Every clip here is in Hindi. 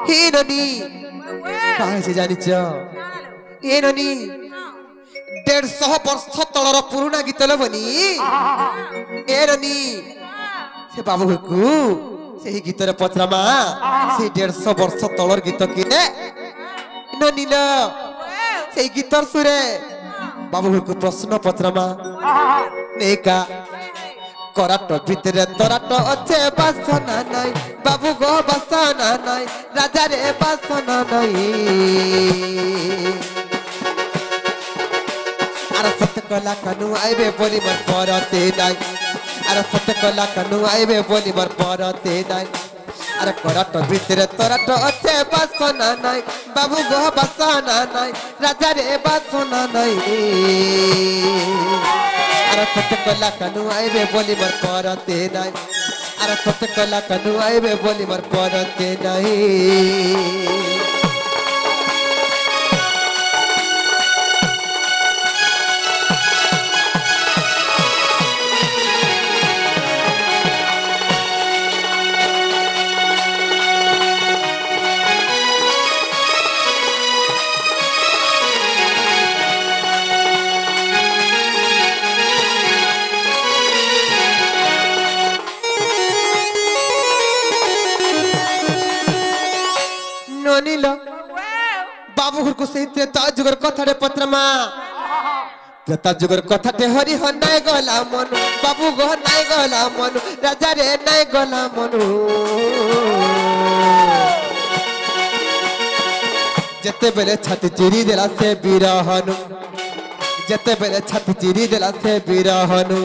हे ननी कहाँ से जानी च हे ननी 150 वर्ष तलर पुराना गीत लबनी ए ननी से बाबू को से गीत रे पचरामा से 150 वर्ष तलर गीत के ननी ल से गीतर सुरे बाबू को प्रश्न पचरामा नेका कराट भितरे तराट अच्छे बासना नाई बाबू गो बासना नाई राजा रे बासना नाई अरे सत्य कला कनु आइबे बोली मर परते नाई अरे सत्य कला कनु आइबे बोली मर परते नाई अरे कराट भितरे तराट अच्छे बासना नाई बाबू गो बासना नाई राजा रे बासना नाई अरे सत्य कला कनु आइबे बोली मर परते नाई अरे सत्य कला कनु आइबे बोली मर परते नाई बाबू घर को सही त्रेता जुगर कथा रे पत्रमा त्रेता जुगर कथा ते हरि ह नाय गला मन बाबू गो नाय गला मन राजा रे नाय गला मन जते बेले छाती चिरी देला से बिरहनु जते बेले छाती चिरी देला से बिरहनु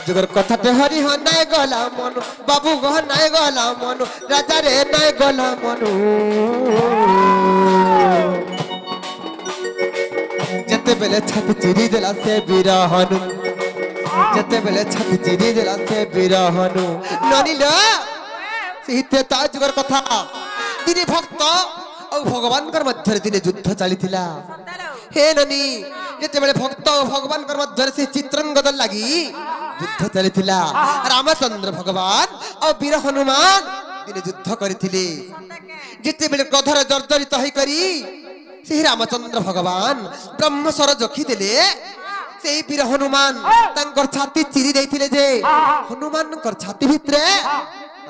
जुगर कथा ते हरि ह नाय गला मन बाबू गो नाय गला मन राजा रे नाय गला मन जते बेले छाती चिरी देला से बिरहनु जते बेले छाती चिरी देला से बिरहनु ननिल सीते ता जुगर कथा दिने भक्त और भगवान कर मध्य दिने युद्ध चलीथिला हे ननी जते बेले भक्त और भगवान कर मध्य से चित्रंगद लगी युद्ध चलीथिला रामचंद्र भगवान और वीर हनुमान दिने युद्ध करिथिले जिते बेले क्रोधर जर्जरित होई करी से रामचंद्र भगवान ब्रह्मस्वर जखी देले से वीर हनुमान तांकर छाती चिरी देथिले जे हनुमान कर छाती भितरे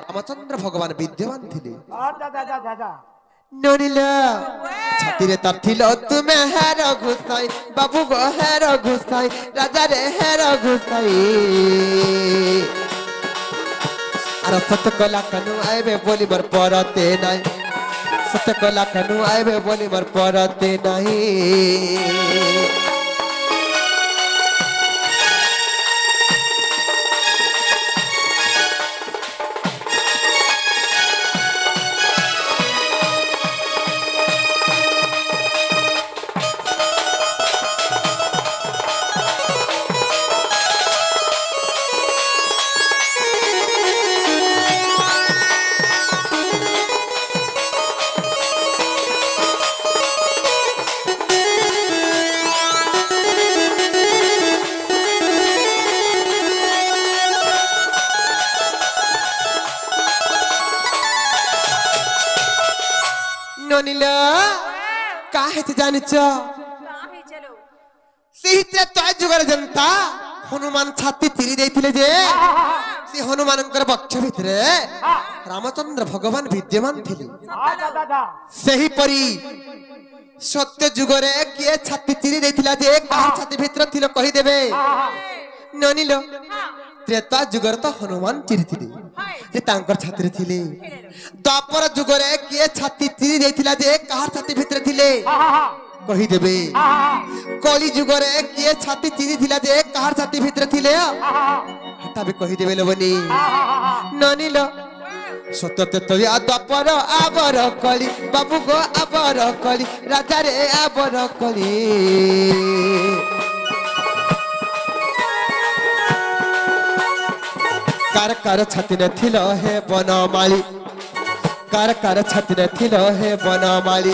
रामचंद्र भगवान विद्यमान थिले ननिला छाती रे तार थिलो तुमे हेर घुसाई बाबू गो हेर घुसाई राजा रे हेर घुसाई अरे सत्य कला कनु आइबे बोली मर परते नाई सत्य कला कनु आइबे बोली मर परते नाई ननिला काहे ते जानि छ काहे चलो सीते तो जुगर जनता हनुमान छाती चिरी देथिले जे से हनुमानकर पक्ष भितरे रामचंद्र भगवान विद्यमान थिले सही परी सत्य जुगरे किए छाती चिरी देथिला जे का छाती भितर थिलो कहि देबे ननिलो त्रेता जुगर तो हनुमान चिरी थिले जे तांकर छाती रे थिले द्वापर जुगरे किए छाती चिरी देथिला जे का छाती भितर थिले कहि देबे कली जुगरे किए छाती चिरी थिला जे का छाती भितर थिले हटा भी कहि देबे लोबनी ननिलो सतते तो या द्वापर आबर कली बाबू गो आबर कली राजा रे आबर कली कार कार छाती ने थिलो हे बनमाली कार कार छाती ने थिलो हे बनमाली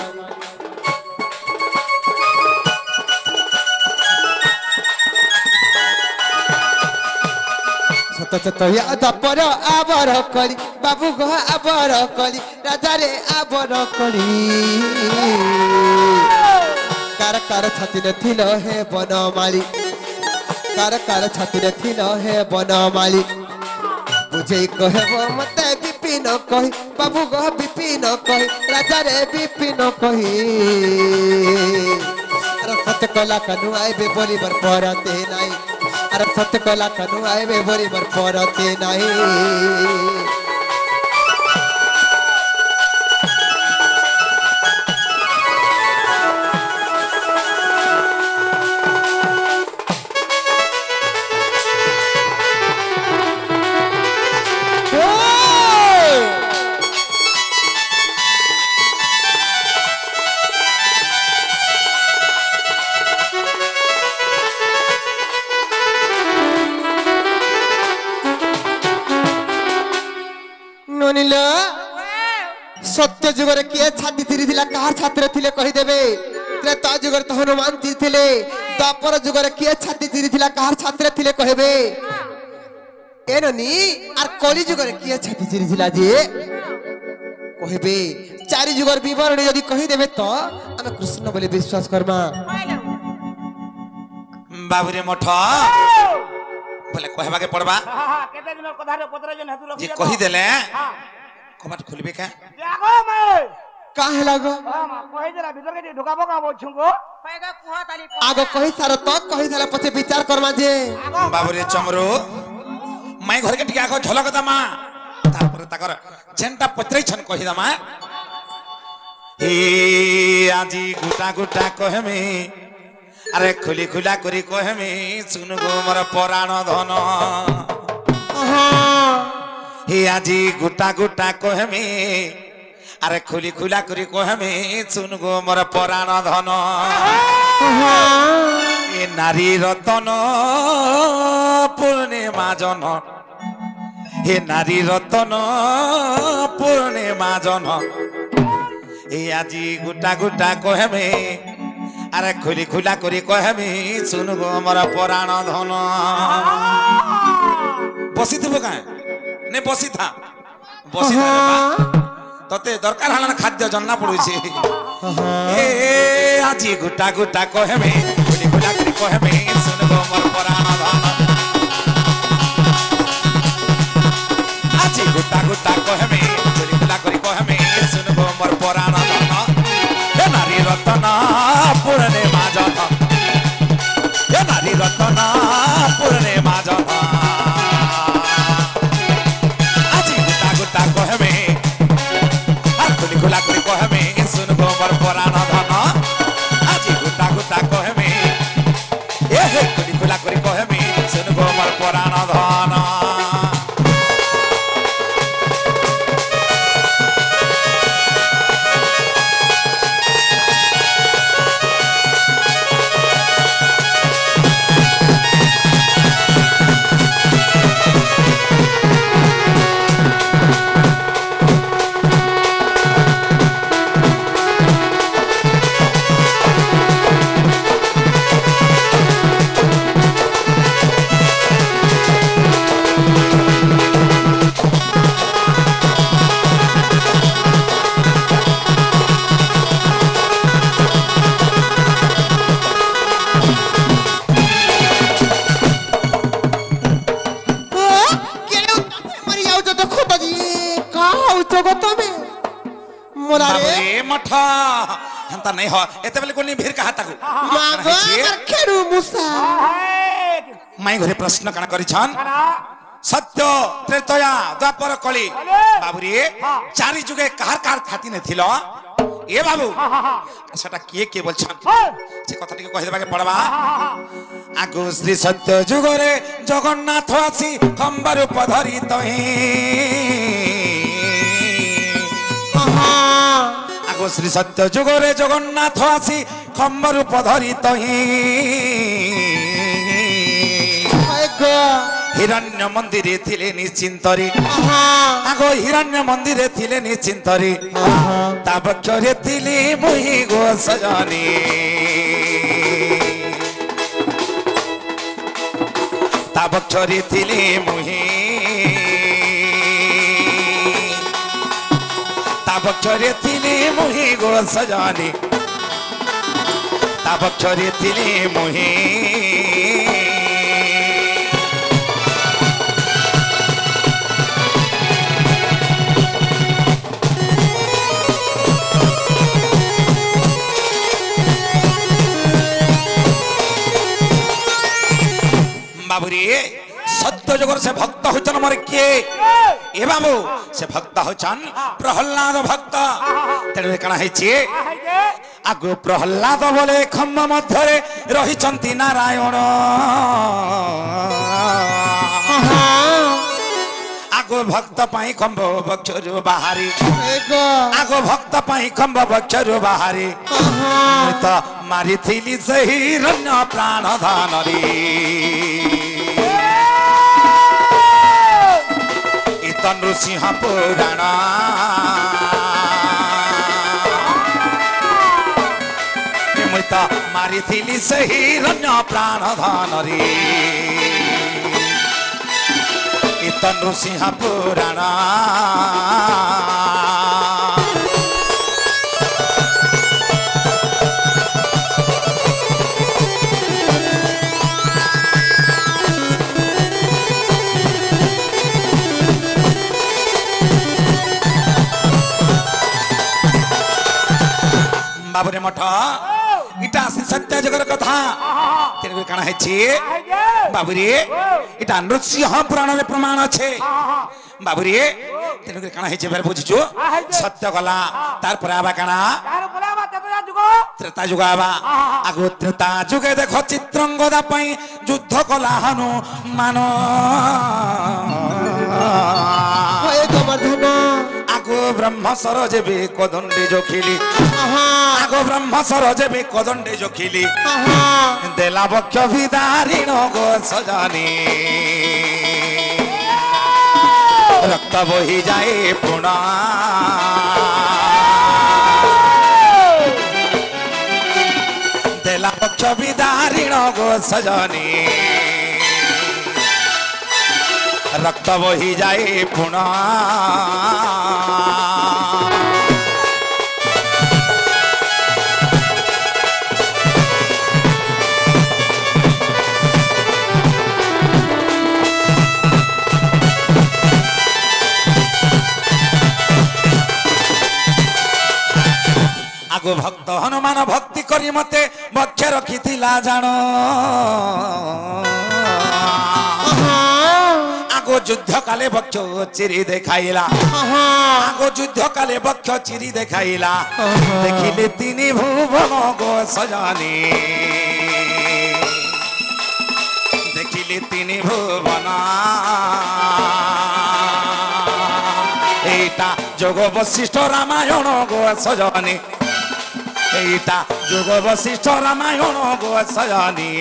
चतया दपर आबर करी बाबू गह आबर करी राजा रे आबर करी कार छाती ने थिल हे बनमाली कार छाती ने थिल हे बनमाली बुझे कहब मते विपिन कही बाबू गह विपिन कही राजा रे विपिन कही अरे सत्य कला कनु आइबे बोलिबर परते नाही अरे सत्य कला कनु आइबे बोलिबर परते नाही सत्य जुगर किए छाती चिरी थिला कार छात्र थिले कहि देबे त्रेता जुगर त हनुमान जी थिले द्वापर जुगर किए छाती चिरी थिला कार छात्र थिले कहबे एननी आर कली जुगर किए छाती चिरी थिला जे कहबे चारि जुगर विवरण यदि कहि देबे त हम कृष्ण बोले विश्वास करमा बाबूरे मठ बोले कहबा के पड़बा केते दिन कथा रे पत्र जन हेतु जे कहि देले कमाट खुलबे का जागो मैं काहे लागो कहि देला भीतर के ढुकाबो का बोछुगो पैगा कुहा ताली आगो कहि सारा तो कहि सारा पछे विचार करमा जे बाबूरे चमरो मैं घर के टिका को झलक दमा तापर ताकर जेंटा पत्रै छन कहि दमा हे आजी गुटा गुटा कहमे अरे खुली खुला करी कहमे सुन गो मोर पराण धन हे आजी गुटा गुटा कहमे अरे खुली खुला करी कहमे सुन गो मोर पराण धन ए नारी रतन पूर्णिमा जन हे नारी रतन पूर्णिमा जन ए आजी गुटा गुटा कहमे अरे खुली खुला करी कहमे सुन गो मोर पराण धन बसी थबो का ने बसी था बसी था तते दरकार हलन खाद्य जन्ना पड़ुई छे ए आजी गुटा गुटा कहमे खुली खुला करी कहमे सुन गो मोर पराण धन आजी गुटा गुटा कहमे खुली खुला करी कहमे सुन गो मोर पराण धन हे नारी रतन पूर्णिमा जन हे नारी रतन पूर्णिमा जन आजी गुटा गुटा कहमे आर खुली खुला करी कहमे सुन गो मोर पराण धन आजी गुटा गुटा कहमे ए हे खुली खुला करी कहमे सुन गो मोर पराण धन मठा हंता नहीं हो एते बेले कोनी भीर कहा ताकू मागो खेरु मुसा मैं घरे प्रश्न कना करी छन सत्य त्रेतया द्वापर कली बाबूरी चारि जुगे कार कार खाती ने थिलो ए बाबू सेटा के बोल छन से कथा टिके कहि देबा के पड़बा आगो श्री सत्य जुगरे जगन्नाथ आसी खंबर पधरी तही आगो श्री सत्य जुगरे जगन्नाथ आसी खंबर पधरी तही हिरण्य मंदिरे थिले निश्चिंतरी आगो हिरण्य मंदिरे थिले निश्चिंतरी ता बक्षरे थिले मुहि गो सजनी ता बक्षरे थिले मुहि पक्षरे थिली मुही गो सजानी ता पक्षरे थिली मुही बाबुरी सत्य जगर से भक्त होचन मोर किए ए बाबू से भक्त होचन प्रहलाद भक्त तेरे कणा हेछि आगो प्रहलाद बोले खम्म मध्यरे रहिचंती नारायण आगो भक्त पाई खम्ब बक्षरु बाहारी आगो भक्त पाई खम्ब बक्षरु बाहारी तो मारी थिली सही रण्य प्राण धानरी नृसिंह पुराण मुई तो मारी थिली सही रण्य प्राण धनरी इत नृसिंह पुराण बाबुरे मठ इटा सत्य जगर कथा तेरे काना हेछि बाबुरे इटा नृसिंह पुराण रे प्रमाण छे बाबुरे तेरे काना हेछि बेर बुझिछु सत्य गला तार पर आबा काना त्रेता जुग आबा आगो त्रेता जुगे देखो चित्रंगदा पई युद्ध कला हनु मान हे गोवर्धन आगो ब्रह्म सरोजे भी कोदंडे जोखिली आगो ब्रह्म सरोजे भी कोदंडे जोखिली देला बक्ष विदारिण गो सजानी रक्त बही जाए पुणा देला बक्ष विदारिण गो सजानी रक्त बही जाए पुणा आगो भक्त हनुमान भक्ति करी मते बक्ष रखी जान आगो युद्ध काले बक्ष चिरी देखाइला आगो युद्ध काले बक्ष चिरी देखाइला देखिले तीनी भुवन गो सजानी देखिले तीनी भुवन एटा जोग वशिष्ठ रामायण गो सजानी एटा जोग वशिष्ठ रामायण गो सजानी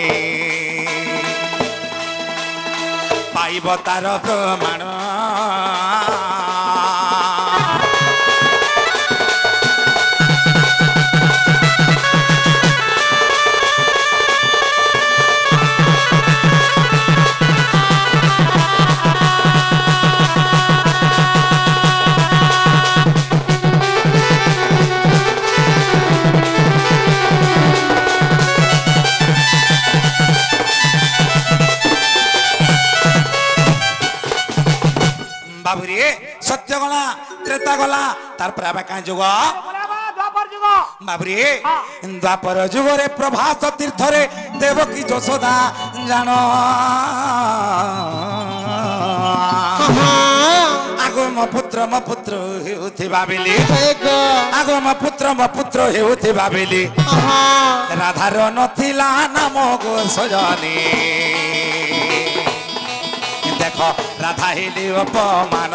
पाइब तार प्रमाण बाबुरे सत्य गला त्रेता गला तार पर आबा का जुग बाबुरे द्वापर जुग रे प्रभास तीर्थ रे देवकी यशोदा जान आगो म पुत्र हेउथिबा बेली आगो म पुत्र हेउथिबा बेली राधार नथिला नाम गो सजनी देख राधा हेली अपमान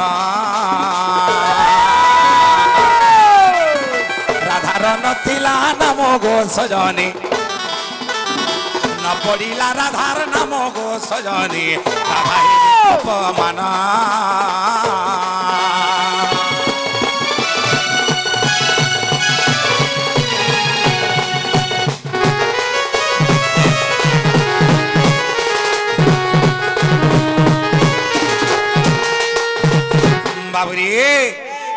राधार नथिला नाम गो सजनी न पड़िला राधार नाम गो सजनी राधा हेली अपमान बाबुरे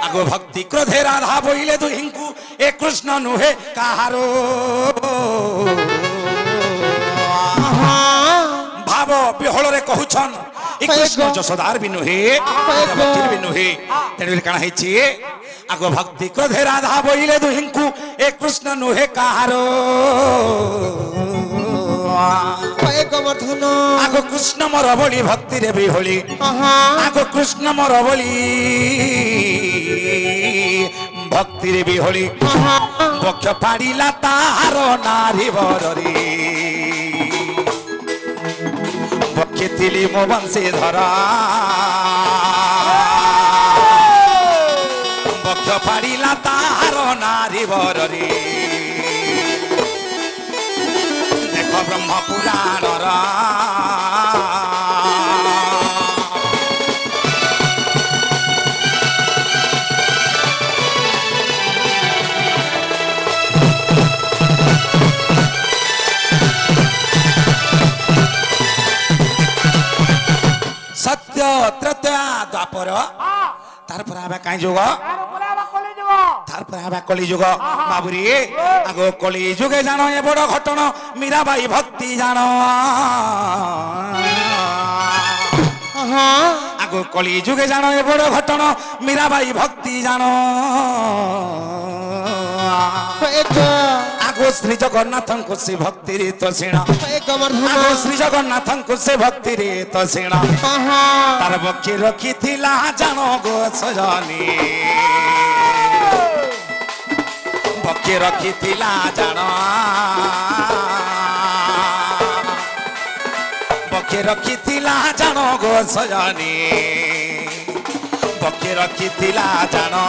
आग आगो भक्ति क्रोधे राधा बोइले दुहिंकु ए कृष्ण नुहे काहारो भाव बिहल रे कहउछन ए कृष्ण जसोदार भी नुहे भक्तिर भी नुहे तेरे काना हेछि आगो भक्ति क्रोधे राधा बोइले दुहिंकु ए कृष्ण नुहे काहारो आगो कृष्ण मोर बली भक्ति रे भी होली आगो कृष्ण मोर बली भक्ति रे भी होली बक्ष पाड़िला तार नारी बररे बक्षे थिली मो बंशी धरा बक्ष पाड़िला तार नारी बररे ब्रह्म पुराण सत्य त्रेता द्वापर तार पर आबे काई जुग तार पर आबे कली जुग बाबुरी आगो कली जुगे जानो ए बड़ घटन मीराबाई भक्ति जानो आगो कली जुगे जानो ए बड़ घटन मीराबाई भक्ति जानो आगो श्री जगन्नाथ को से भक्ति रे तो सेना आगो श्री जगन्नाथ को से भक्ति रे तो सेना तार बक्की रखी थिला जानो गो सजनी बक्की रखी थिला जानो बक्की रखी थिला जानो गो सजनी बक्की रखी थिला जानो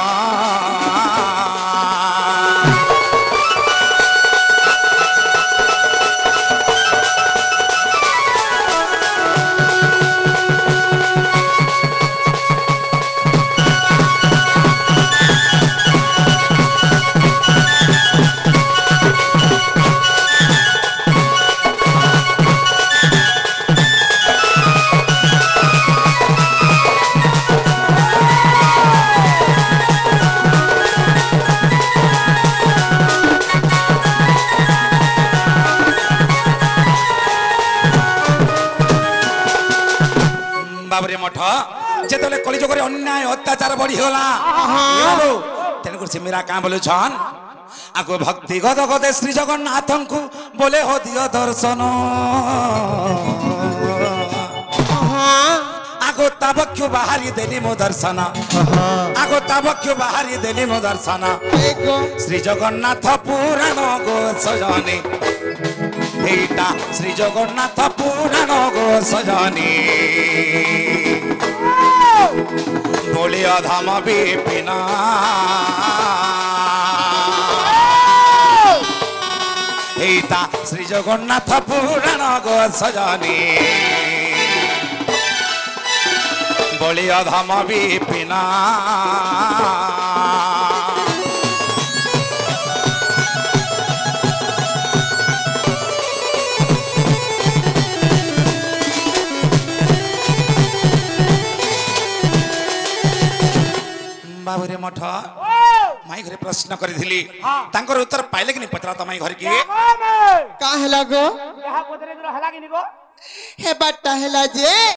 बाबरे मठ जेतले कलिजुगरे अन्याय अत्याचार बढ़ी होला तेन से मेरा का बोले छन आगो भक्ति गद गदे श्री जगन्नाथ को बोले हो दियो दर्शन आगो ताबक्यु बाहरी देली मो दर्शन आगो ताबक्यु बाहरी देली मो दर्शन श्री जगन्नाथ पुराण गो सजनी एटा श्री जगन्नाथ पुराण गो सजनी बोले अधम विपिन एटा श्री जगन्नाथ पुराण गो सजनी बोले अधम विपिन बाबुरे मठ माई घरे प्रश्न करी तांकर उत्तर पाइले कि नहीं पचरा तो माई घर की का हला गो यहा पदरे हला कि नहीं गो हे बाटा हला जे